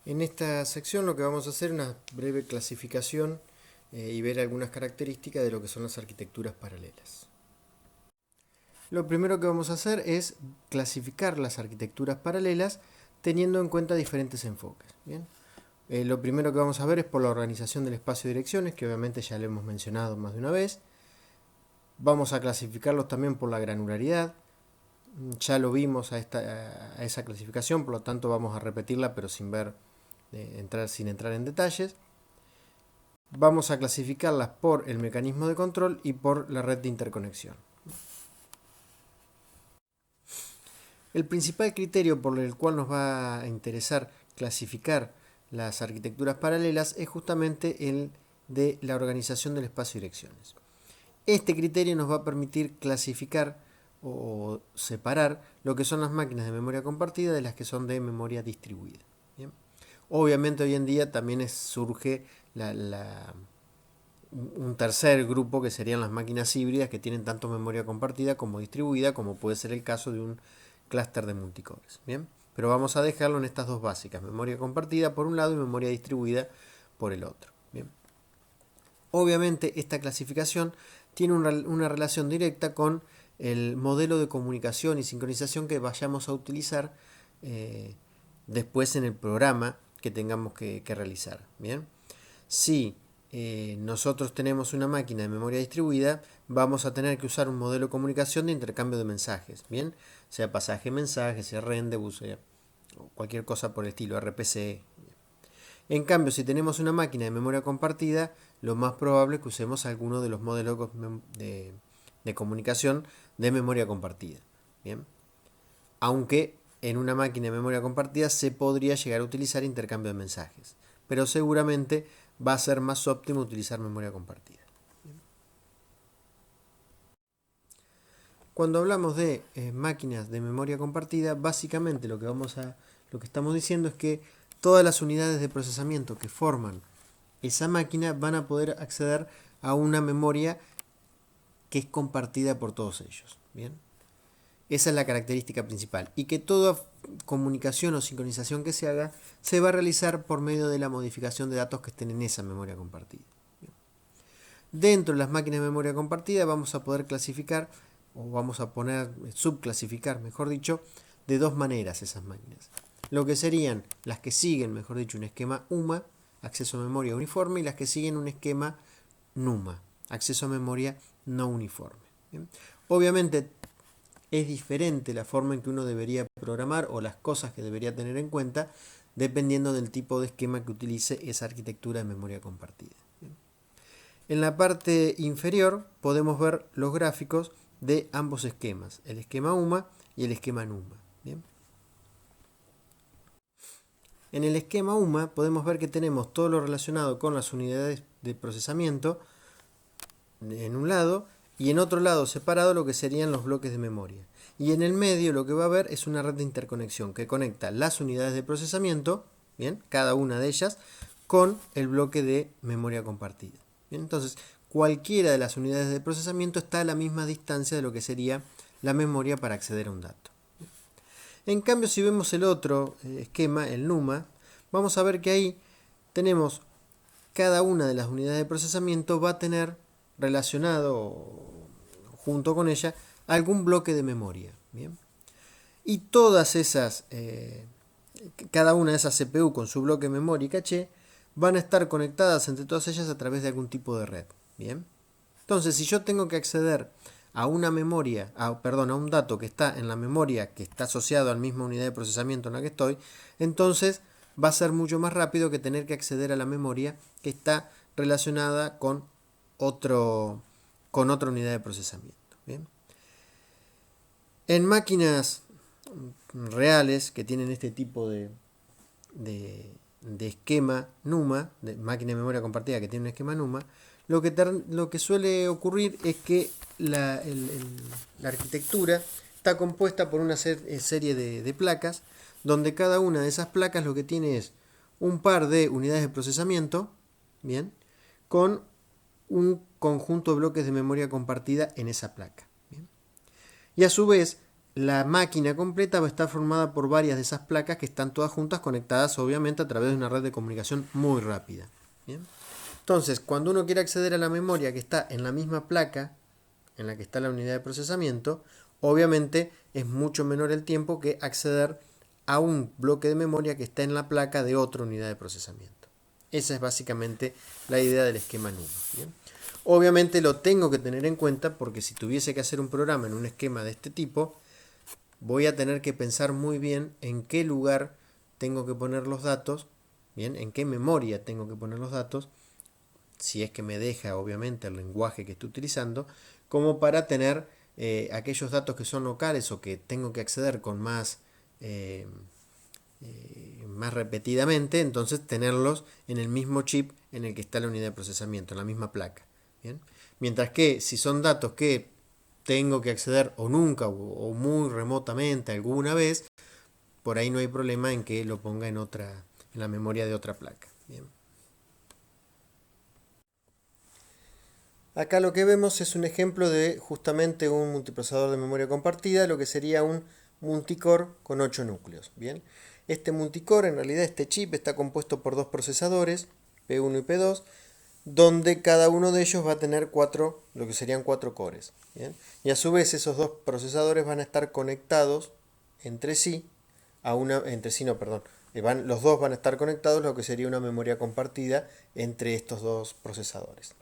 En esta sección lo que vamos a hacer es una breve clasificación y ver algunas características de lo que son las arquitecturas paralelas. Lo primero que vamos a hacer es clasificar las arquitecturas paralelas teniendo en cuenta diferentes enfoques. ¿Bien? Lo primero que vamos a ver es por la organización del espacio de direcciones, que obviamente ya lo hemos mencionado más de una vez. Vamos a clasificarlos también por la granularidad. Ya lo vimos a esa clasificación, por lo tanto vamos a repetirla, pero sin entrar en detalles. Vamos a clasificarlas por el mecanismo de control y por la red de interconexión. El principal criterio por el cual nos va a interesar clasificar las arquitecturas paralelas es justamente el de la organización del espacio de direcciones. Este criterio nos va a permitir clasificar o separar lo que son las máquinas de memoria compartida de las que son de memoria distribuida. ¿Bien? Obviamente hoy en día también surge un tercer grupo que serían las máquinas híbridas que tienen tanto memoria compartida como distribuida, como puede ser el caso de un clúster de multicores. ¿Bien? Pero vamos a dejarlo en estas dos básicas, memoria compartida por un lado y memoria distribuida por el otro. ¿Bien? Obviamente esta clasificación tiene una relación directa con el modelo de comunicación y sincronización que vayamos a utilizar después en el programa que tengamos que realizar. ¿Bien? Si nosotros tenemos una máquina de memoria distribuida, vamos a tener que usar un modelo de comunicación de intercambio de mensajes, ¿bien? Sea pasaje-mensaje, sea rendezvous, sea cualquier cosa por el estilo, RPC. En cambio, si tenemos una máquina de memoria compartida, lo más probable es que usemos alguno de los modelos de comunicación de memoria compartida, ¿bien? Aunque en una máquina de memoria compartida se podría llegar a utilizar intercambio de mensajes, pero seguramente va a ser más óptimo utilizar memoria compartida. Cuando hablamos de máquinas de memoria compartida, básicamente lo que estamos diciendo es que todas las unidades de procesamiento que forman esa máquina van a poder acceder a una memoria que es compartida por todos ellos. ¿Bien? Esa es la característica principal. Y que toda comunicación o sincronización que se haga se va a realizar por medio de la modificación de datos que estén en esa memoria compartida. Dentro de las máquinas de memoria compartida vamos a poder clasificar, o vamos a subclasificar, mejor dicho, de dos maneras esas máquinas. Lo que serían las que siguen, mejor dicho, un esquema UMA, acceso a memoria uniforme, y las que siguen un esquema NUMA, acceso a memoria no uniforme. ¿Bien? Obviamente es diferente la forma en que uno debería programar o las cosas que debería tener en cuenta dependiendo del tipo de esquema que utilice esa arquitectura de memoria compartida. ¿Bien? En la parte inferior podemos ver los gráficos de ambos esquemas, el esquema UMA y el esquema NUMA. ¿Bien? En el esquema UMA podemos ver que tenemos todo lo relacionado con las unidades de procesamiento en un lado y en otro lado separado lo que serían los bloques de memoria. Y en el medio lo que va a haber es una red de interconexión que conecta las unidades de procesamiento, ¿bien? Cada una de ellas, con el bloque de memoria compartida. ¿Bien? Entonces, cualquiera de las unidades de procesamiento está a la misma distancia de lo que sería la memoria para acceder a un dato. En cambio, si vemos el otro esquema, el NUMA, vamos a ver que ahí tenemos cada una de las unidades de procesamiento va a tener relacionado junto con ella algún bloque de memoria. ¿Bien? Y todas esas, cada una de esas CPU con su bloque de memoria y caché, van a estar conectadas entre todas ellas a través de algún tipo de red. ¿Bien? Entonces, si yo tengo que acceder a una memoria, a un dato que está en la memoria que está asociado a la misma unidad de procesamiento en la que estoy, entonces va a ser mucho más rápido que tener que acceder a la memoria que está relacionada con otra unidad de procesamiento. ¿Bien? En máquinas reales que tienen este tipo de esquema NUMA, de máquina de memoria compartida que tiene un esquema NUMA, lo que suele ocurrir es que la arquitectura está compuesta por una serie de placas, donde cada una de esas placas lo que tiene es un par de unidades de procesamiento, ¿bien? Con un conjunto de bloques de memoria compartida en esa placa. ¿Bien? Y a su vez, la máquina completa va a estar formada por varias de esas placas que están todas juntas conectadas obviamente a través de una red de comunicación muy rápida. ¿Bien? Entonces, cuando uno quiere acceder a la memoria que está en la misma placa en la que está la unidad de procesamiento, obviamente es mucho menor el tiempo que acceder a un bloque de memoria que está en la placa de otra unidad de procesamiento. Esa es básicamente la idea del esquema NUMA. ¿Bien? Obviamente lo tengo que tener en cuenta porque si tuviese que hacer un programa en un esquema de este tipo, voy a tener que pensar muy bien en qué lugar tengo que poner los datos, bien, en qué memoria tengo que poner los datos, si es que me deja obviamente el lenguaje que estoy utilizando, como para tener aquellos datos que son locales o que tengo que acceder con más repetidamente, entonces tenerlos en el mismo chip en el que está la unidad de procesamiento, en la misma placa. ¿Bien? Mientras que si son datos que tengo que acceder o nunca o muy remotamente alguna vez, por ahí no hay problema en que lo ponga en la memoria de otra placa. Bien. Acá lo que vemos es un ejemplo de justamente un multiprocesador de memoria compartida, lo que sería un multicore con 8 núcleos. Bien. Este multicore, en realidad este chip, está compuesto por dos procesadores, P1 y P2, donde cada uno de ellos va a tener lo que serían 4 cores. ¿Bien? Y a su vez esos dos procesadores van a estar conectados entre sí, los dos van a estar conectados, lo que sería una memoria compartida entre estos dos procesadores.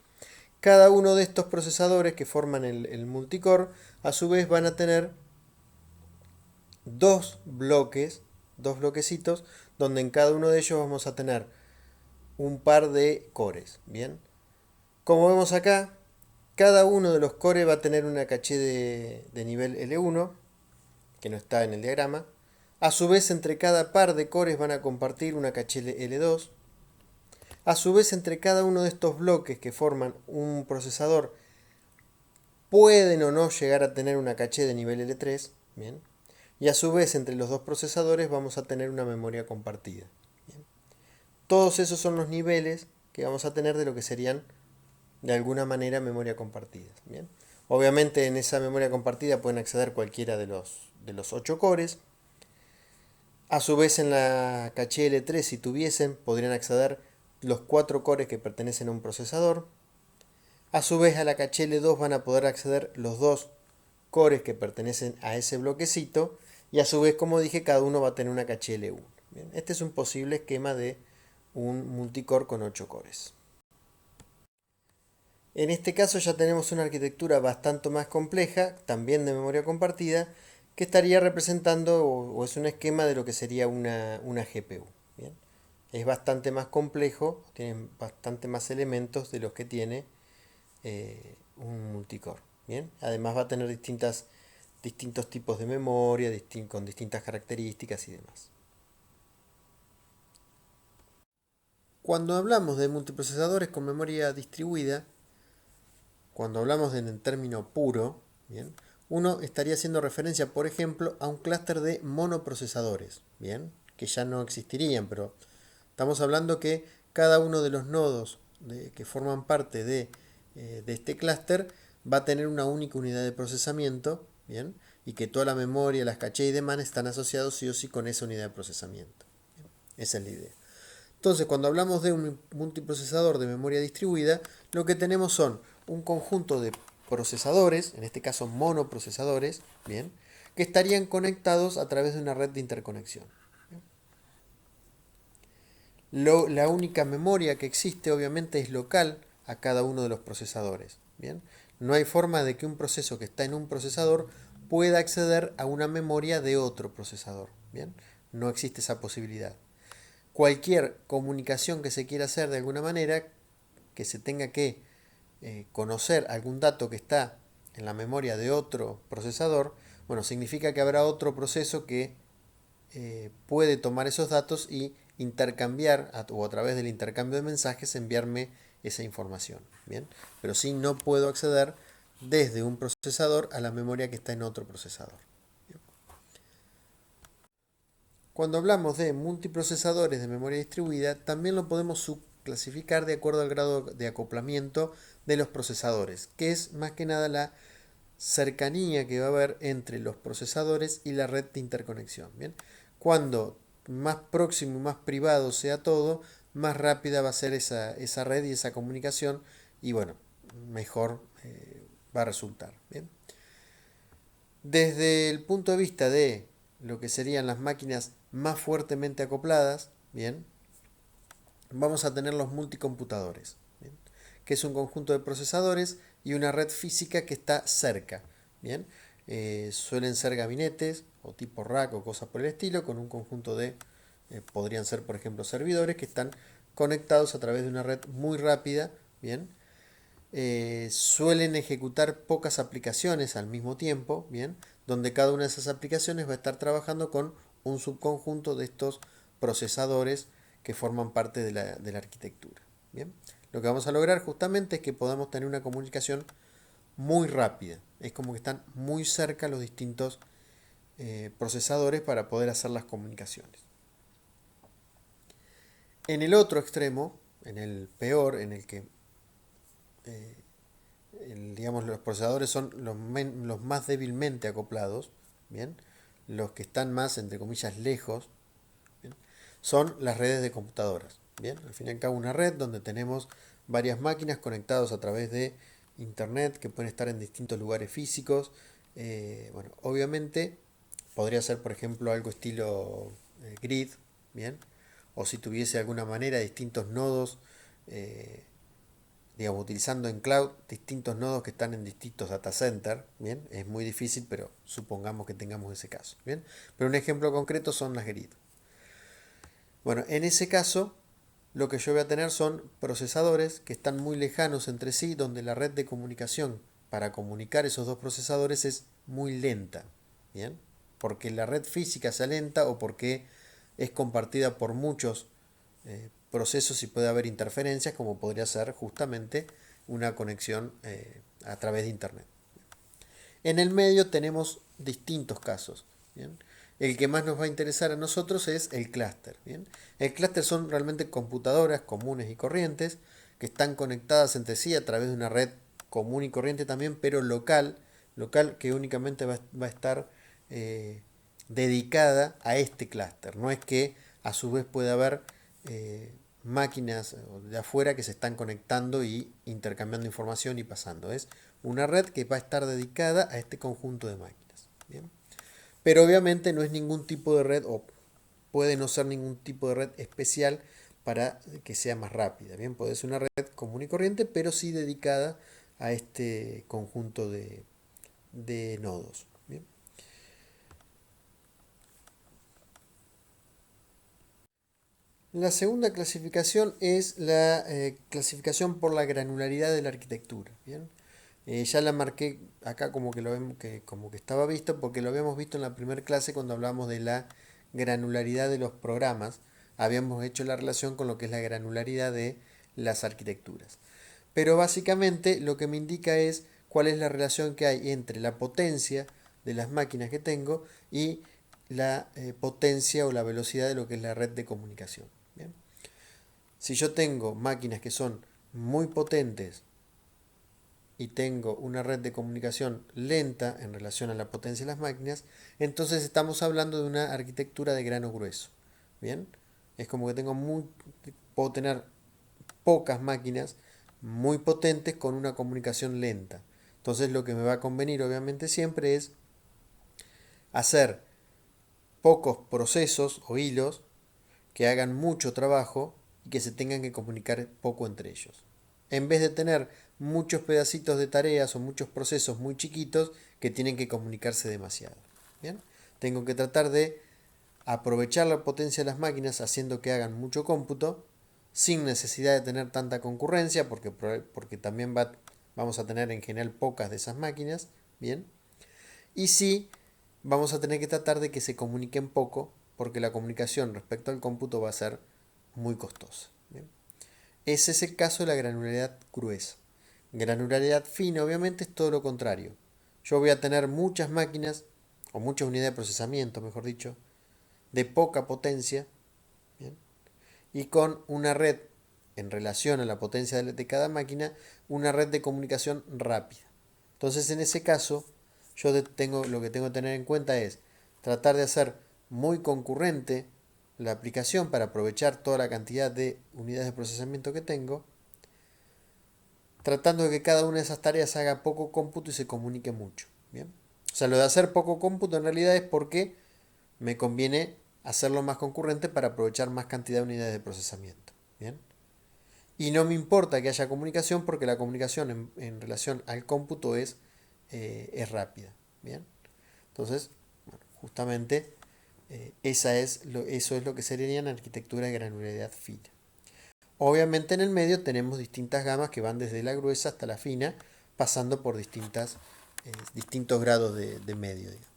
Cada uno de estos procesadores que forman el multicore, a su vez van a tener dos bloquecitos, donde en cada uno de ellos vamos a tener un par de cores. Bien. Como vemos acá, cada uno de los cores va a tener una caché de nivel L1, que no está en el diagrama. A su vez, entre cada par de cores van a compartir una caché L2. A su vez, entre cada uno de estos bloques que forman un procesador, pueden o no llegar a tener una caché de nivel L3. Bien. Y a su vez, entre los dos procesadores vamos a tener una memoria compartida. Bien. Todos esos son los niveles que vamos a tener de lo que serían de alguna manera memoria compartida. ¿Bien? Obviamente en esa memoria compartida pueden acceder cualquiera de los 8 cores. A su vez en la caché L3, si tuviesen, podrían acceder los 4 cores que pertenecen a un procesador. A su vez a la caché L2 van a poder acceder los 2 cores que pertenecen a ese bloquecito. Y a su vez, como dije, cada uno va a tener una caché L1. ¿Bien? Este es un posible esquema de un multicore con 8 cores. En este caso ya tenemos una arquitectura bastante más compleja, también de memoria compartida, que estaría representando o es un esquema de lo que sería una GPU. ¿Bien? Es bastante más complejo, tiene bastante más elementos de los que tiene un multicore. ¿Bien? Además va a tener distintos tipos de memoria, con distintas características y demás. Cuando hablamos de multiprocesadores con memoria distribuida, cuando hablamos en término puro, ¿bien? Uno estaría haciendo referencia, por ejemplo, a un clúster de monoprocesadores, ¿bien? Que ya no existirían, pero estamos hablando que cada uno de los nodos que forman parte de este clúster va a tener una única unidad de procesamiento, ¿bien? Y que toda la memoria, las cachés y demás están asociados sí o sí con esa unidad de procesamiento. ¿Bien? Esa es la idea. Entonces, cuando hablamos de un multiprocesador de memoria distribuida, lo que tenemos son un conjunto de procesadores, en este caso monoprocesadores, ¿bien? Que estarían conectados a través de una red de interconexión. La única memoria que existe, obviamente, es local a cada uno de los procesadores. ¿Bien? No hay forma de que un proceso que está en un procesador pueda acceder a una memoria de otro procesador. ¿Bien? No existe esa posibilidad. Cualquier comunicación que se quiera hacer de alguna manera, que se tenga que conocer algún dato que está en la memoria de otro procesador, bueno, significa que habrá otro proceso que puede tomar esos datos y intercambiar o a través del intercambio de mensajes enviarme esa información. ¿Bien? Pero sí no puedo acceder desde un procesador a la memoria que está en otro procesador. ¿Bien? Cuando hablamos de multiprocesadores de memoria distribuida, también lo podemos subclasificar de acuerdo al grado de acoplamiento de los procesadores, que es más que nada la cercanía que va a haber entre los procesadores y la red de interconexión. ¿Bien? Cuando más próximo y más privado sea todo, más rápida va a ser esa red y esa comunicación y bueno, mejor va a resultar. ¿Bien? Desde el punto de vista de lo que serían las máquinas más fuertemente acopladas, bien, vamos a tener los multicomputadores, ¿bien? Que es un conjunto de procesadores y una red física que está cerca. ¿Bien? Suelen ser gabinetes o tipo rack o cosas por el estilo, con un conjunto de, podrían ser por ejemplo servidores que están conectados a través de una red muy rápida. ¿Bien? Suelen ejecutar pocas aplicaciones al mismo tiempo, ¿bien? Donde cada una de esas aplicaciones va a estar trabajando con un subconjunto de estos procesadores que forman parte de la arquitectura. ¿Bien? Lo que vamos a lograr justamente es que podamos tener una comunicación muy rápida. Es como que están muy cerca los distintos procesadores para poder hacer las comunicaciones. En el otro extremo, en el peor, en el que eh, digamos, los procesadores son los más débilmente acoplados, ¿bien? Los que están más, entre comillas, lejos, ¿bien? Son las redes de computadoras. ¿Bien? Al fin y al cabo una red donde tenemos varias máquinas conectadas a través de internet que pueden estar en distintos lugares físicos. Bueno, obviamente podría ser, por ejemplo, algo estilo grid, ¿bien? O si tuviese de alguna manera distintos nodos, eh, digamos, utilizando en cloud distintos nodos que están en distintos data centers, ¿bien? Es muy difícil, pero supongamos que tengamos ese caso, ¿bien? Pero un ejemplo concreto son las grid. Bueno, en ese caso, lo que yo voy a tener son procesadores que están muy lejanos entre sí, donde la red de comunicación para comunicar esos dos procesadores es muy lenta, ¿bien? Porque la red física sea lenta o porque es compartida por muchos procesos y puede haber interferencias, como podría ser justamente una conexión a través de Internet. En el medio tenemos distintos casos. ¿Bien? El que más nos va a interesar a nosotros es el clúster. El clúster son realmente computadoras comunes y corrientes que están conectadas entre sí a través de una red común y corriente también, pero local que únicamente va a estar dedicada a este clúster. No es que a su vez pueda haber máquinas de afuera que se están conectando y intercambiando información y pasando. Es una red que va a estar dedicada a este conjunto de máquinas. ¿Bien? Pero obviamente no es ningún tipo de red o puede no ser ningún tipo de red especial para que sea más rápida. Bien, puede ser una red común y corriente, pero sí dedicada a este conjunto de nodos. Bien. La segunda clasificación es la clasificación por la granularidad de la arquitectura. ¿Bien? Ya la marqué acá como que, como que estaba visto porque lo habíamos visto en la primera clase cuando hablamos de la granularidad de los programas. Habíamos hecho la relación con lo que es la granularidad de las arquitecturas. Pero básicamente lo que me indica es cuál es la relación que hay entre la potencia de las máquinas que tengo y la potencia o la velocidad de lo que es la red de comunicación. ¿Bien? Si yo tengo máquinas que son muy potentes y tengo una red de comunicación lenta en relación a la potencia de las máquinas, entonces estamos hablando de una arquitectura de grano grueso. ¿Bien? Es como que puedo tener pocas máquinas muy potentes con una comunicación lenta. Entonces lo que me va a convenir obviamente siempre es hacer pocos procesos o hilos que hagan mucho trabajo y que se tengan que comunicar poco entre ellos. En vez de tener muchos pedacitos de tareas o muchos procesos muy chiquitos que tienen que comunicarse demasiado. ¿Bien? Tengo que tratar de aprovechar la potencia de las máquinas haciendo que hagan mucho cómputo sin necesidad de tener tanta concurrencia porque también vamos a tener en general pocas de esas máquinas. Bien. Y sí, vamos a tener que tratar de que se comuniquen poco porque la comunicación respecto al cómputo va a ser muy costosa. ¿Bien? Ese es el caso de la granularidad gruesa. Granularidad fina, obviamente, es todo lo contrario. Yo voy a tener muchas máquinas, o muchas unidades de procesamiento, mejor dicho, de poca potencia, ¿bien? Y con una red, en relación a la potencia de cada máquina, una red de comunicación rápida. Entonces en ese caso lo que tengo que tener en cuenta es tratar de hacer muy concurrente la aplicación para aprovechar toda la cantidad de unidades de procesamiento que tengo, tratando de que cada una de esas tareas haga poco cómputo y se comunique mucho. ¿Bien? O sea, lo de hacer poco cómputo en realidad es porque me conviene hacerlo más concurrente para aprovechar más cantidad de unidades de procesamiento. ¿Bien? Y no me importa que haya comunicación porque la comunicación en relación al cómputo es rápida. ¿Bien? Entonces, bueno, justamente eso es lo que sería en arquitectura de granularidad fina. Obviamente en el medio tenemos distintas gamas que van desde la gruesa hasta la fina, pasando por distintos grados de medio, digamos.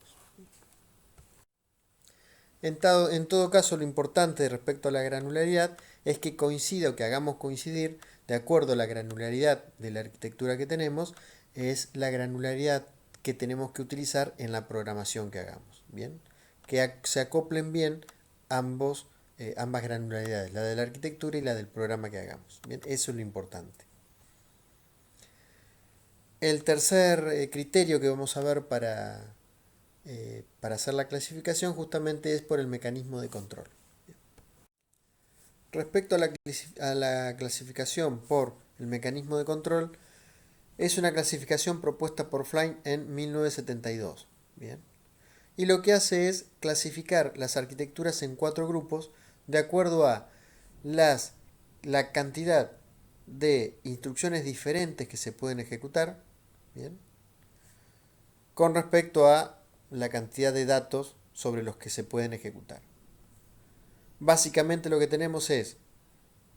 En todo caso, lo importante respecto a la granularidad es que coincida o que hagamos coincidir, de acuerdo a la granularidad de la arquitectura que tenemos, es la granularidad que tenemos que utilizar en la programación que hagamos. ¿Bien? Que se acoplen bien ambas granularidades, la de la arquitectura y la del programa que hagamos. ¿Bien? Eso es lo importante. El tercer criterio que vamos a ver para hacer la clasificación justamente es por el mecanismo de control. Respecto a la clasificación por el mecanismo de control, es una clasificación propuesta por Flynn en 1972. ¿Bien? Y lo que hace es clasificar las arquitecturas en 4 grupos de acuerdo a la cantidad de instrucciones diferentes que se pueden ejecutar, ¿bien? Con respecto a la cantidad de datos sobre los que se pueden ejecutar. Básicamente lo que tenemos es,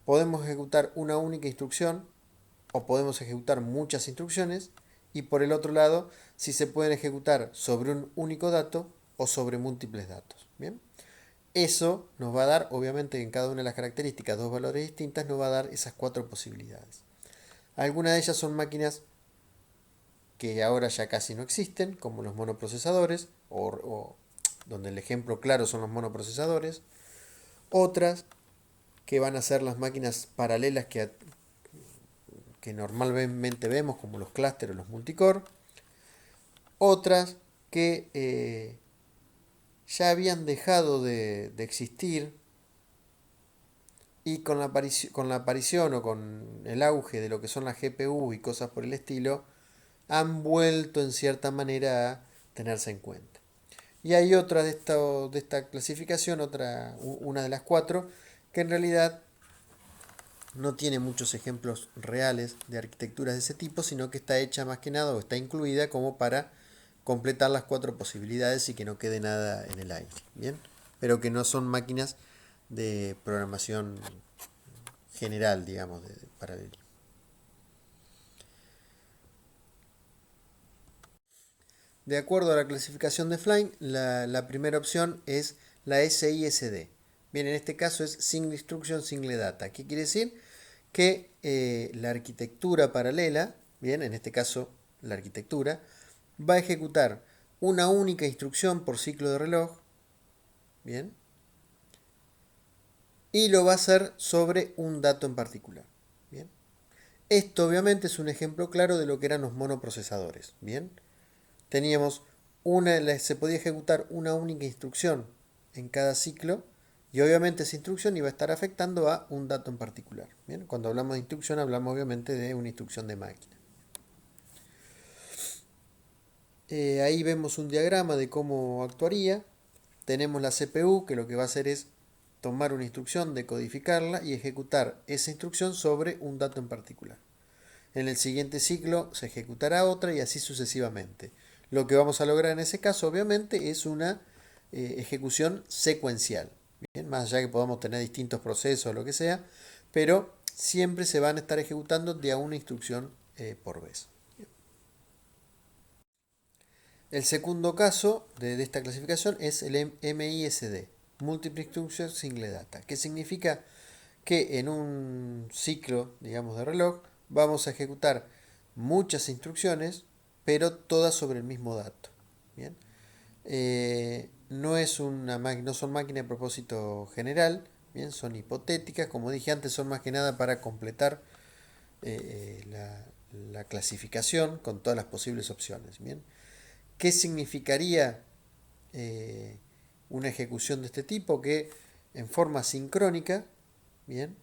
podemos ejecutar una única instrucción o podemos ejecutar muchas instrucciones, y por el otro lado, si se pueden ejecutar sobre un único dato o sobre múltiples datos. ¿Bien? Eso nos va a dar, obviamente en cada una de las características, dos valores distintas, nos va a dar esas 4 posibilidades. Algunas de ellas son máquinas que ahora ya casi no existen, como los monoprocesadores, o donde el ejemplo claro son los monoprocesadores. Otras que van a ser las máquinas paralelas que normalmente vemos, como los clústeres o los multicore. Otras que ya habían dejado de existir y con la aparición o con el auge de lo que son las GPU y cosas por el estilo, han vuelto en cierta manera a tenerse en cuenta. Y hay otra de esta clasificación, una de las 4, que en realidad no tiene muchos ejemplos reales de arquitecturas de ese tipo, sino que está hecha más que nada o está incluida como para completar las 4 posibilidades y que no quede nada en el aire. ¿Bien? Pero que no son máquinas de programación general, digamos, de paralelismo. De acuerdo a la clasificación de Flynn, la primera opción es la SISD. Bien, en este caso es Single Instruction, Single Data. ¿Qué quiere decir? Que la arquitectura paralela, bien, en este caso la arquitectura, va a ejecutar una única instrucción por ciclo de reloj, bien, y lo va a hacer sobre un dato en particular. Bien. Esto obviamente es un ejemplo claro de lo que eran los monoprocesadores. Bien. Teníamos se podía ejecutar una única instrucción en cada ciclo y obviamente esa instrucción iba a estar afectando a un dato en particular. Bien. Cuando hablamos de instrucción hablamos obviamente de una instrucción de máquina. Ahí vemos un diagrama de cómo actuaría. Tenemos la CPU que lo que va a hacer es tomar una instrucción, decodificarla y ejecutar esa instrucción sobre un dato en particular. En el siguiente ciclo se ejecutará otra y así sucesivamente. Lo que vamos a lograr en ese caso obviamente es una ejecución secuencial. Bien, más allá que podamos tener distintos procesos o lo que sea, pero siempre se van a estar ejecutando de a una instrucción por vez. El segundo caso de esta clasificación es el MISD, Multiple Instruction Single Data, que significa que en un ciclo, digamos, de reloj, vamos a ejecutar muchas instrucciones, pero todas sobre el mismo dato. ¿Bien? No son máquinas de propósito general, son hipotéticas, como dije antes, son más que nada para completar la clasificación con todas las posibles opciones. ¿Bien? ¿Qué significaría una ejecución de este tipo? Que en forma sincrónica, ¿bien?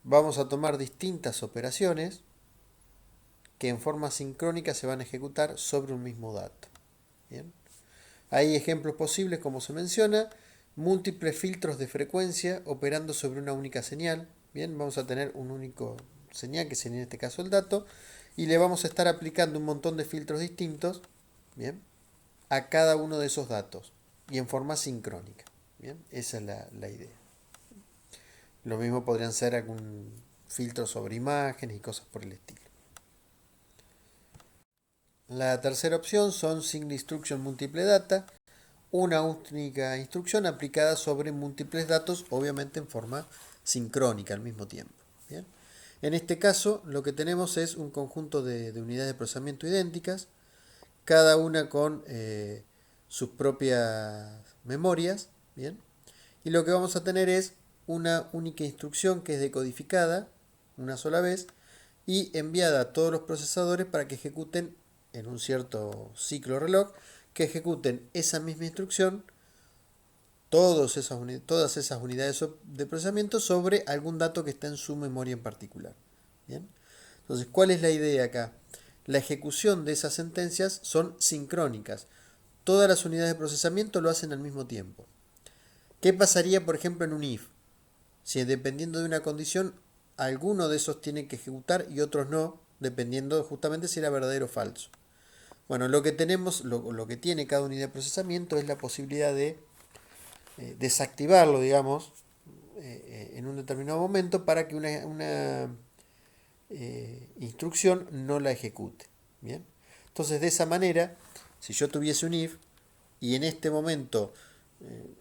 Vamos a tomar distintas operaciones que en forma sincrónica se van a ejecutar sobre un mismo dato. ¿Bien? Hay ejemplos posibles, como se menciona, múltiples filtros de frecuencia operando sobre una única señal. Bien, vamos a tener un único señal, que sería en este caso el dato, y le vamos a estar aplicando un montón de filtros distintos, bien, a cada uno de esos datos y en forma sincrónica. Bien, esa es la idea. Lo mismo podrían ser algún filtro sobre imágenes y cosas por el estilo. La tercera opción son Single Instruction Multiple Data, una única instrucción aplicada sobre múltiples datos, obviamente en forma sincrónica al mismo tiempo. ¿Bien? En este caso, lo que tenemos es un conjunto de unidades de procesamiento idénticas, cada una con sus propias memorias. ¿Bien? Y lo que vamos a tener es una única instrucción que es decodificada una sola vez y enviada a todos los procesadores para que ejecuten en un cierto ciclo reloj, que ejecuten esa misma instrucción, todas esas unidades de procesamiento sobre algún dato que está en su memoria en particular. ¿Bien? Entonces, ¿cuál es la idea acá? La ejecución de esas sentencias son sincrónicas. Todas las unidades de procesamiento lo hacen al mismo tiempo. ¿Qué pasaría, por ejemplo, en un if? Si dependiendo de una condición, alguno de esos tiene que ejecutar y otros no, dependiendo justamente si era verdadero o falso. Bueno, lo que tenemos, lo que tiene cada unidad de procesamiento es la posibilidad de desactivarlo, digamos, en un determinado momento para que una instrucción no la ejecute. ¿Bien? Entonces, de esa manera, si yo tuviese un if y en este momento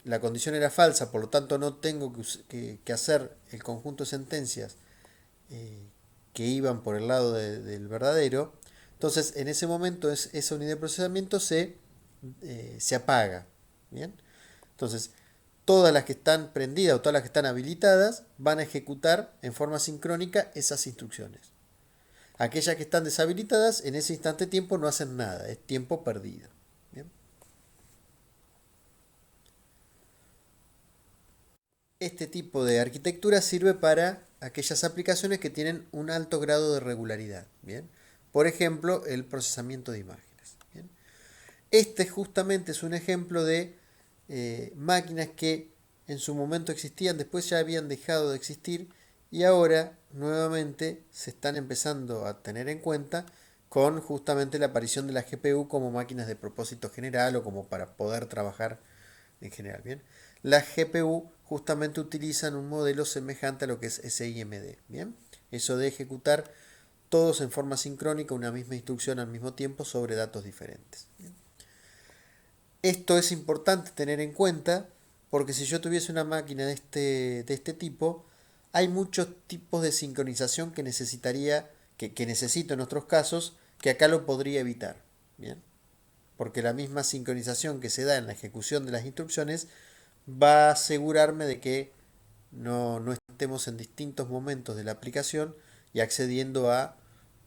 la condición era falsa, por lo tanto no tengo que hacer el conjunto de sentencias que iban por el lado del verdadero, entonces en ese momento esa unidad de procesamiento se apaga. ¿Bien? Entonces, todas las que están prendidas o todas las que están habilitadas van a ejecutar en forma sincrónica esas instrucciones. Aquellas que están deshabilitadas en ese instante de tiempo no hacen nada, es tiempo perdido. ¿Bien? Este tipo de arquitectura sirve para aquellas aplicaciones que tienen un alto grado de regularidad. ¿Bien? Por ejemplo, el procesamiento de imágenes. ¿Bien? Este justamente es un ejemplo de máquinas que en su momento existían, después ya habían dejado de existir y ahora nuevamente se están empezando a tener en cuenta con justamente la aparición de la GPU como máquinas de propósito general o como para poder trabajar en general. ¿Bien? Las GPU justamente utilizan un modelo semejante a lo que es SIMD. ¿Bien? Eso de ejecutar todos en forma sincrónica una misma instrucción al mismo tiempo sobre datos diferentes. ¿Bien? Esto es importante tener en cuenta porque si yo tuviese una máquina de este tipo, hay muchos tipos de sincronización que necesitaría, que necesito en otros casos, que acá lo podría evitar. ¿Bien? Porque la misma sincronización que se da en la ejecución de las instrucciones va a asegurarme de que no estemos en distintos momentos de la aplicación y accediendo a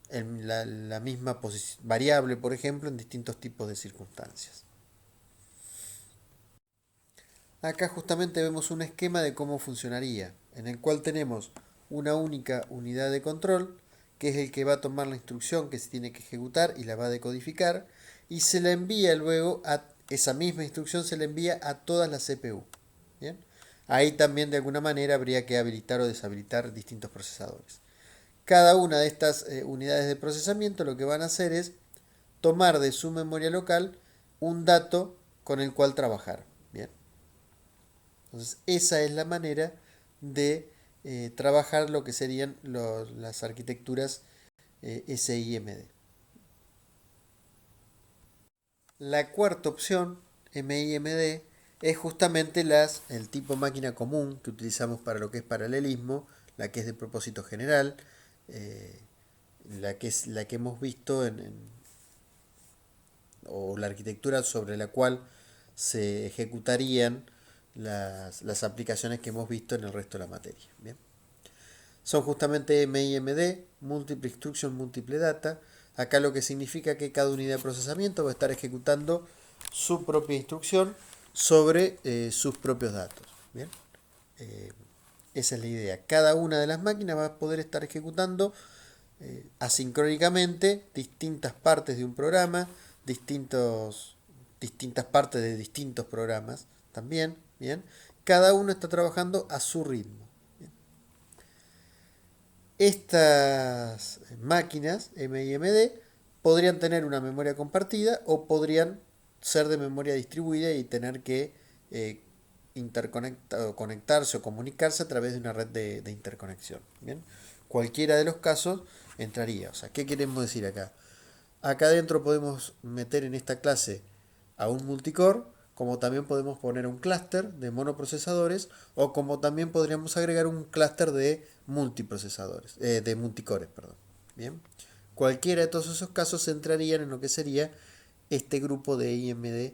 la misma variable, por ejemplo, en distintos tipos de circunstancias. Acá justamente vemos un esquema de cómo funcionaría, en el cual tenemos una única unidad de control, que es el que va a tomar la instrucción que se tiene que ejecutar y la va a decodificar, y se la envía luego a esa misma instrucción, se la envía a todas las CPU. ¿Bien? Ahí también de alguna manera habría que habilitar o deshabilitar distintos procesadores. Cada una de estas unidades de procesamiento lo que van a hacer es tomar de su memoria local un dato con el cual trabajar. ¿Bien? Entonces, esa es la manera de trabajar lo que serían las arquitecturas SIMD. La cuarta opción, MIMD, es justamente el tipo máquina común que utilizamos para lo que es paralelismo, la que es de propósito general, eh, la que hemos visto o la arquitectura sobre la cual se ejecutarían las aplicaciones que hemos visto en el resto de la materia. ¿Bien? son justamente MIMD, Multiple Instruction, Multiple Data. Acá lo que significa que cada unidad de procesamiento va a estar ejecutando su propia instrucción sobre sus propios datos. ¿Bien? Esa es la idea. Cada una de las máquinas va a poder estar ejecutando asincrónicamente distintas partes de un programa, distintas partes de distintos programas también. ¿Bien? Cada uno está trabajando a su ritmo. Estas máquinas MIMD podrían tener una memoria compartida o podrían ser de memoria distribuida y tener que conectarse o comunicarse a través de una red de interconexión. ¿Bien? Cualquiera de los casos entraría. O sea, ¿qué queremos decir acá? Acá adentro podemos meter en esta clase a un multicore, como también podemos poner un clúster de monoprocesadores, o como también podríamos agregar un clúster de multiprocesadores, de multicores, perdón. Bien, cualquiera de todos esos casos entrarían en lo que sería este grupo de IMD,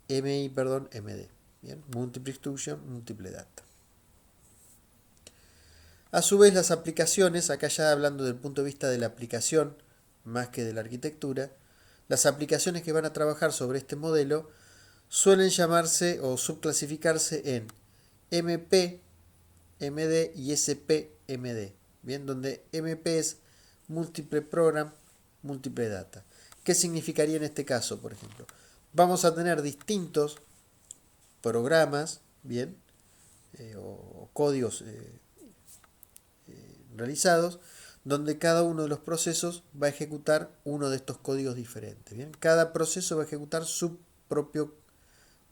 MD. Bien, Multiple Instruction, Multiple Data. A su vez, las aplicaciones, acá ya hablando del punto de vista de la aplicación, más que de la arquitectura, las aplicaciones que van a trabajar sobre este modelo suelen llamarse o subclasificarse en MP, MD y SP, MD. Bien, donde MP es Multiple Program, Multiple Data. ¿Qué significaría en este caso, por ejemplo? Vamos a tener distintos programas, bien, o códigos realizados, donde cada uno de los procesos va a ejecutar uno de estos códigos diferentes. ¿Bien? Cada proceso va a ejecutar su propio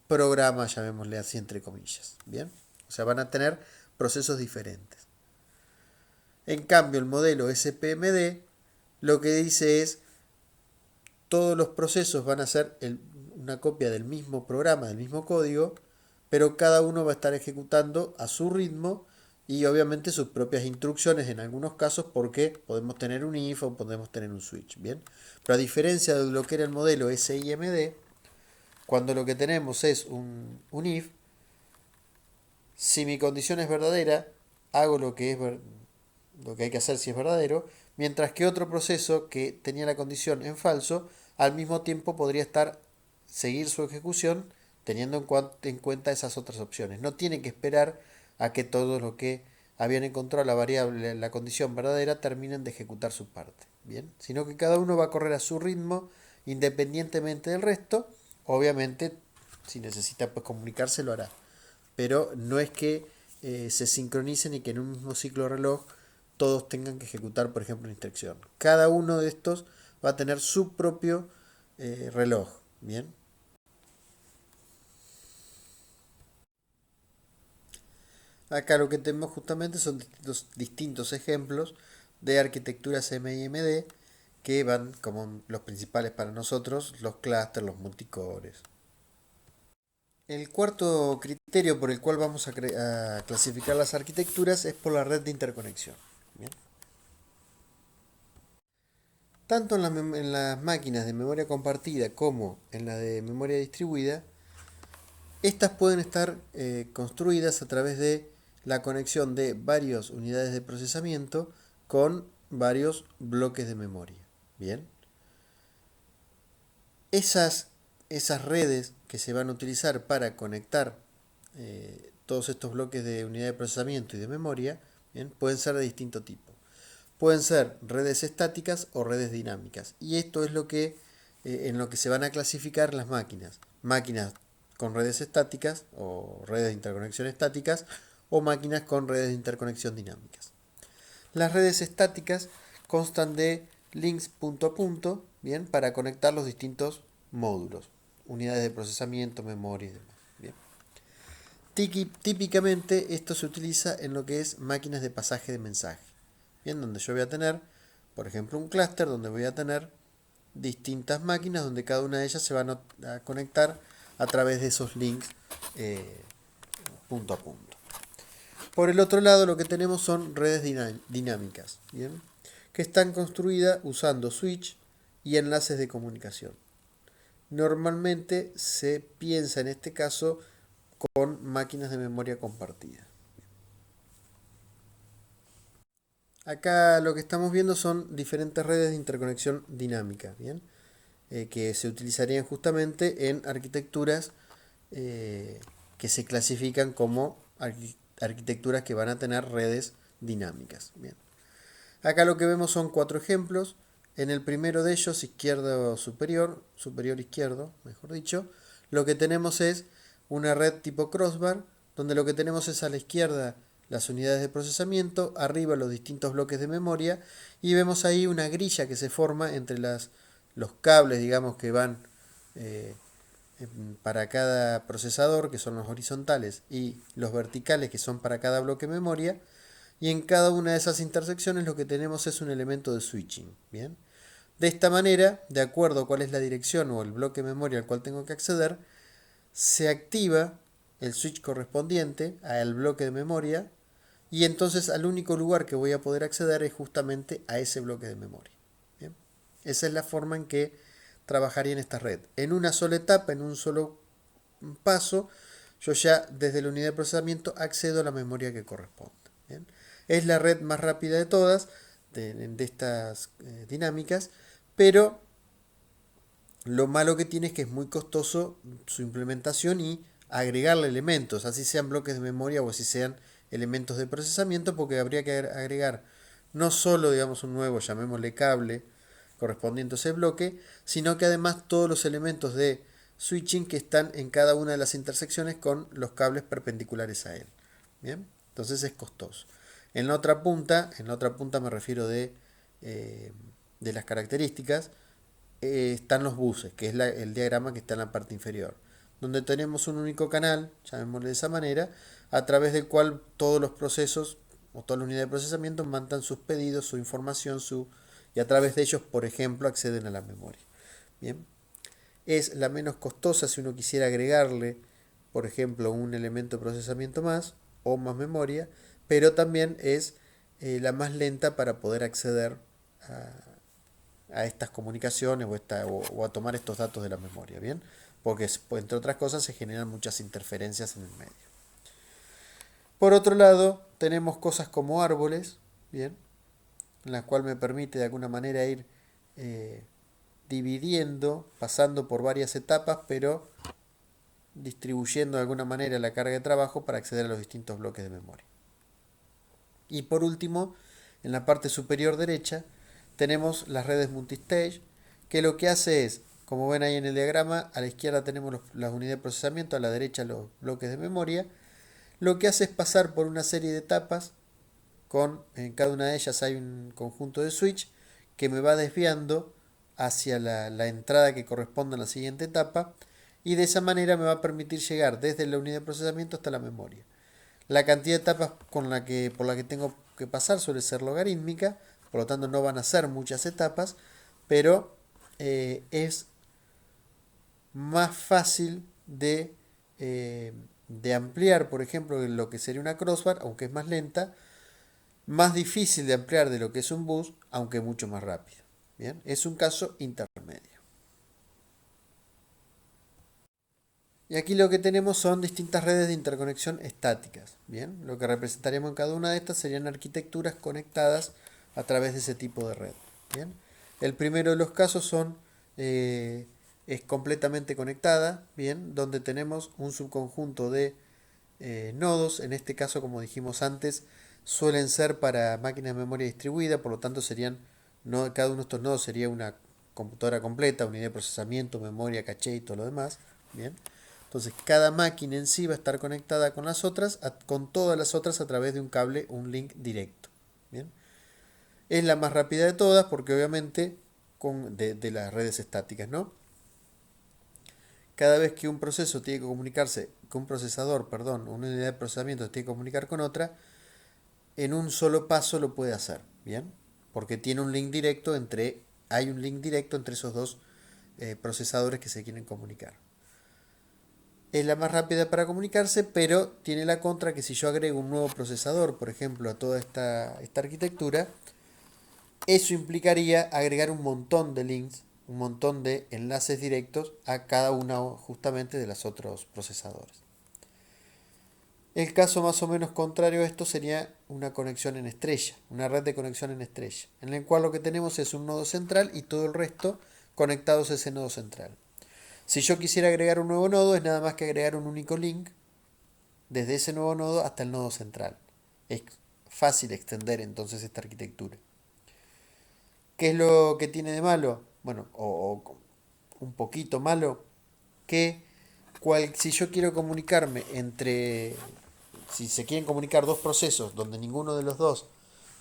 programa, llamémosle así entre comillas. ¿Bien? O sea, van a tener procesos diferentes. En cambio, el modelo SPMD lo que dice es todos los procesos van a ser una copia del mismo programa, del mismo código, pero cada uno va a estar ejecutando a su ritmo y obviamente sus propias instrucciones en algunos casos porque podemos tener un if o podemos tener un switch, ¿bien? Pero a diferencia de lo que era el modelo SIMD, cuando lo que tenemos es un if, si mi condición es verdadera, hago lo que hay que hacer si es verdadero, mientras que otro proceso que tenía la condición en falso, al mismo tiempo podría seguir su ejecución teniendo en cuenta esas otras opciones. No tiene que esperar a que todos los que habían encontrado la variable, la condición verdadera, terminen de ejecutar su parte. Bien, sino que cada uno va a correr a su ritmo independientemente del resto. Obviamente, si necesita pues comunicarse lo hará. Pero no es que se sincronicen y que en un mismo ciclo de reloj todos tengan que ejecutar, por ejemplo, una instrucción. Cada uno de estos va a tener su propio reloj. Bien. Acá lo que tenemos justamente son distintos ejemplos de arquitecturas MIMD que van como los principales para nosotros, los clústeres, los multicores. El cuarto criterio por el cual vamos a clasificar las arquitecturas es por la red de interconexión. ¿Bien? Tanto en las máquinas de memoria compartida como en la de memoria distribuida, estas pueden estar construidas a través de la conexión de varias unidades de procesamiento con varios bloques de memoria. Bien. Esas redes que se van a utilizar para conectar todos estos bloques de unidad de procesamiento y de memoria, bien, pueden ser de distinto tipo. Pueden ser redes estáticas o redes dinámicas. Y esto es en lo que se van a clasificar las máquinas. Máquinas con redes estáticas o redes de interconexión estáticas o máquinas con redes de interconexión dinámicas. Las redes estáticas constan de links punto a punto, bien, para conectar los distintos módulos, unidades de procesamiento, memoria y demás. Bien. Típicamente esto se utiliza en lo que es máquinas de pasaje de mensaje, bien, donde yo voy a tener, por ejemplo, un clúster donde voy a tener distintas máquinas donde cada una de ellas se van a conectar a través de esos links punto a punto. Por el otro lado, lo que tenemos son redes dinámicas, ¿bien? Que están construidas usando switch y enlaces de comunicación. Normalmente se piensa en este caso con máquinas de memoria compartida. Acá lo que estamos viendo son diferentes redes de interconexión dinámica, ¿bien? Que se utilizarían justamente en arquitecturas que se clasifican como arquitecturas que van a tener redes dinámicas. Bien. Acá lo que vemos son 4 ejemplos. En el primero de ellos, izquierdo superior, superior izquierdo, mejor dicho, lo que tenemos es una red tipo crossbar, donde lo que tenemos es a la izquierda las unidades de procesamiento, arriba los distintos bloques de memoria, y vemos ahí una grilla que se forma entre los cables, digamos, que van eh, para cada procesador, que son los horizontales, y los verticales, que son para cada bloque de memoria, y en cada una de esas intersecciones lo que tenemos es un elemento de switching. ¿Bien? De esta manera, de acuerdo a cuál es la dirección o el bloque de memoria al cual tengo que acceder, se activa el switch correspondiente al bloque de memoria y entonces al único lugar que voy a poder acceder es justamente a ese bloque de memoria. ¿Bien? Esa es la forma en que trabajaría en esta red. En una sola etapa, en un solo paso, yo ya desde la unidad de procesamiento accedo a la memoria que corresponde. ¿Bien? Es la red más rápida de todas, de estas dinámicas, pero lo malo que tiene es que es muy costoso su implementación y agregarle elementos, así sean bloques de memoria o así sean elementos de procesamiento, porque habría que agregar no solo, digamos, un nuevo, llamémosle cable, correspondiente a ese bloque, sino que además todos los elementos de switching que están en cada una de las intersecciones con los cables perpendiculares a él. Bien, entonces es costoso. En la otra punta me refiero de las características, están los buses, que es el diagrama que está en la parte inferior, donde tenemos un único canal, llamémosle de esa manera, a través del cual todos los procesos o toda la unidad de procesamiento mandan sus pedidos, su información, y a través de ellos, por ejemplo, acceden a la memoria. Bien, es la menos costosa si uno quisiera agregarle, por ejemplo, un elemento de procesamiento más o más memoria, pero también es la más lenta para poder acceder a estas comunicaciones o a tomar estos datos de la memoria, ¿bien? Porque entre otras cosas se generan muchas interferencias en el medio. Por otro lado, tenemos cosas como árboles, ¿bien? En la cual me permite de alguna manera ir dividiendo, pasando por varias etapas, pero distribuyendo de alguna manera la carga de trabajo para acceder a los distintos bloques de memoria. Y por último, en la parte superior derecha, tenemos las redes multistage, que lo que hace es, como ven ahí en el diagrama, a la izquierda tenemos las unidades de procesamiento, a la derecha los bloques de memoria. Lo que hace es pasar por una serie de etapas, en cada una de ellas hay un conjunto de switch que me va desviando hacia la entrada que corresponde a la siguiente etapa, y de esa manera me va a permitir llegar desde la unidad de procesamiento hasta la memoria. La cantidad de etapas por la que tengo que pasar suele ser logarítmica, por lo tanto no van a ser muchas etapas, pero es más fácil de ampliar, por ejemplo, lo que sería una crossbar, aunque es más lenta, más difícil de ampliar de lo que es un bus, aunque mucho más rápido. Bien, es un caso intermedio. Y aquí lo que tenemos son distintas redes de interconexión estáticas. Bien, lo que representaríamos en cada una de estas serían arquitecturas conectadas a través de ese tipo de red. Bien, el primero de los casos es completamente conectada, bien, donde tenemos un subconjunto de nodos. En este caso, como dijimos antes, suelen ser para máquinas de memoria distribuida, por lo tanto cada uno de estos nodos sería una computadora completa, unidad de procesamiento, memoria, caché y todo lo demás. Bien. Entonces cada máquina en sí va a estar conectada con las otras, con todas las otras a través de un cable, un link directo. ¿Bien? Es la más rápida de todas porque obviamente de las redes estáticas, ¿no? Cada vez que un proceso tiene que comunicarse, que un procesador, perdón, una unidad de procesamiento tiene que comunicar con otra, en un solo paso lo puede hacer, ¿bien? Porque hay un link directo entre esos dos procesadores que se quieren comunicar. Es la más rápida para comunicarse, pero tiene la contra que si yo agrego un nuevo procesador, por ejemplo, a toda esta arquitectura, eso implicaría agregar un montón de links, un montón de enlaces directos a cada uno justamente de los otros procesadores. El caso más o menos contrario a esto sería una conexión en estrella, una red de conexión en estrella, en el cual lo que tenemos es un nodo central y todo el resto conectados a ese nodo central. Si yo quisiera agregar un nuevo nodo, es nada más que agregar un único link desde ese nuevo nodo hasta el nodo central. Es fácil extender entonces esta arquitectura. ¿Qué es lo que tiene de malo? Bueno, o un poquito malo, que si yo quiero comunicarme entre, si se quieren comunicar dos procesos donde ninguno de los dos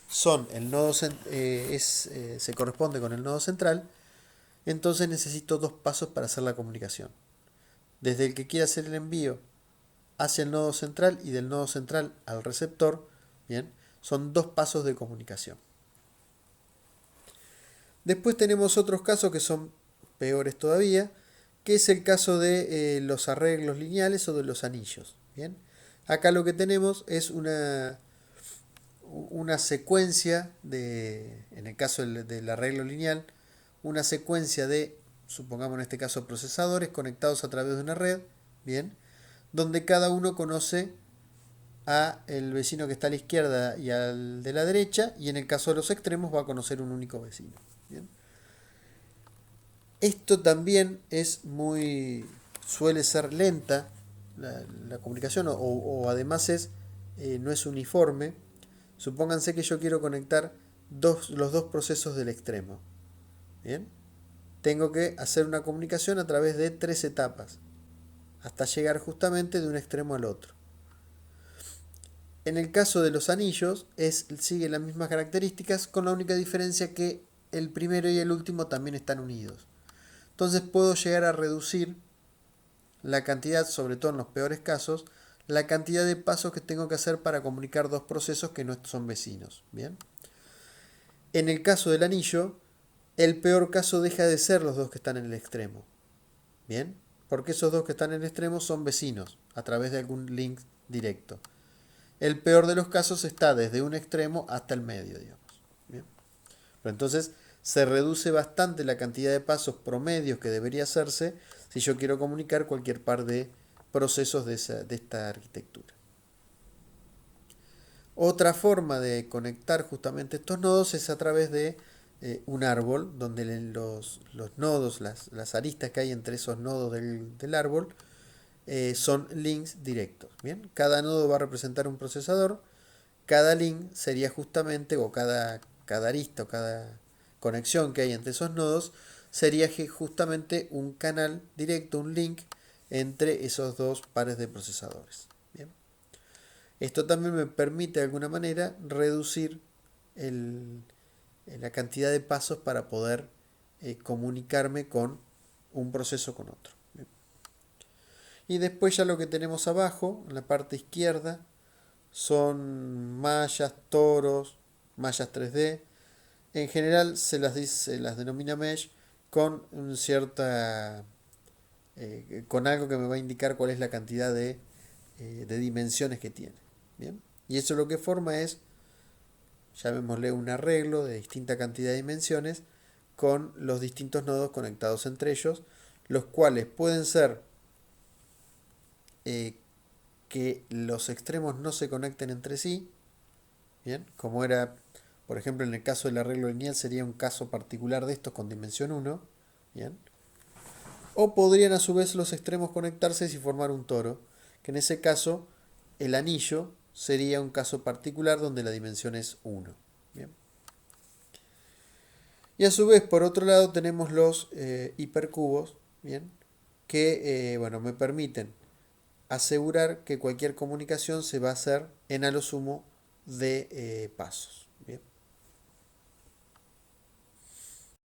son el nodo se corresponde con el nodo central, entonces necesito dos pasos para hacer la comunicación. Desde el que quiera hacer el envío hacia el nodo central y del nodo central al receptor, bien, son dos pasos de comunicación. Después tenemos otros casos que son peores todavía, que es el caso de los arreglos lineales o de los anillos. Bien, acá lo que tenemos es una secuencia en el caso del arreglo lineal, una secuencia de, supongamos en este caso, procesadores conectados a través de una red, bien, donde cada uno conoce a el vecino que está a la izquierda y al de la derecha, y en el caso de los extremos va a conocer un único vecino. Bien. Esto también suele ser lenta la comunicación o además no es uniforme. Supónganse que yo quiero conectar los dos procesos del extremo. Bien. Tengo que hacer una comunicación a través de 3 etapas hasta llegar justamente de un extremo al otro. En el caso de los anillos sigue las mismas características con la única diferencia que el primero y el último también están unidos. Entonces puedo llegar a reducir la cantidad, sobre todo en los peores casos, la cantidad de pasos que tengo que hacer para comunicar dos procesos que no son vecinos. Bien. En el caso del anillo, el peor caso deja de ser los dos que están en el extremo. Bien. Porque esos dos que están en el extremo son vecinos a través de algún link directo. El peor de los casos está desde un extremo hasta el medio, digamos. Bien. Pero entonces se reduce bastante la cantidad de pasos promedios que debería hacerse si yo quiero comunicar cualquier par de procesos de esta arquitectura. Otra forma de conectar justamente estos nodos es a través de un árbol, donde los nodos, las aristas que hay entre esos nodos del árbol, son links directos. Bien, cada nodo va a representar un procesador. Cada link sería justamente, o cada arista o cada conexión que hay entre esos nodos, sería justamente un canal directo, un link entre esos dos pares de procesadores. Bien. Esto también me permite de alguna manera reducir la cantidad de pasos para poder comunicarme con un proceso con otro. Bien. Y después ya lo que tenemos abajo, en la parte izquierda, son mallas, toros, mallas 3D. En general se las denomina mesh con con algo que me va a indicar cuál es la cantidad de dimensiones que tiene. Bien. Y eso lo que forma es, llamémosle un arreglo de distinta cantidad de dimensiones con los distintos nodos conectados entre ellos, los cuales pueden ser que los extremos no se conecten entre sí, bien, como era, por ejemplo, en el caso del arreglo lineal sería un caso particular de estos con dimensión 1, bien, o podrían a su vez los extremos conectarse y formar un toro, que en ese caso el anillo sería un caso particular donde la dimensión es 1, bien. Y a su vez, por otro lado, tenemos los hipercubos, bien, que bueno, me permiten asegurar que cualquier comunicación se va a hacer en a lo sumo de pasos. Bien.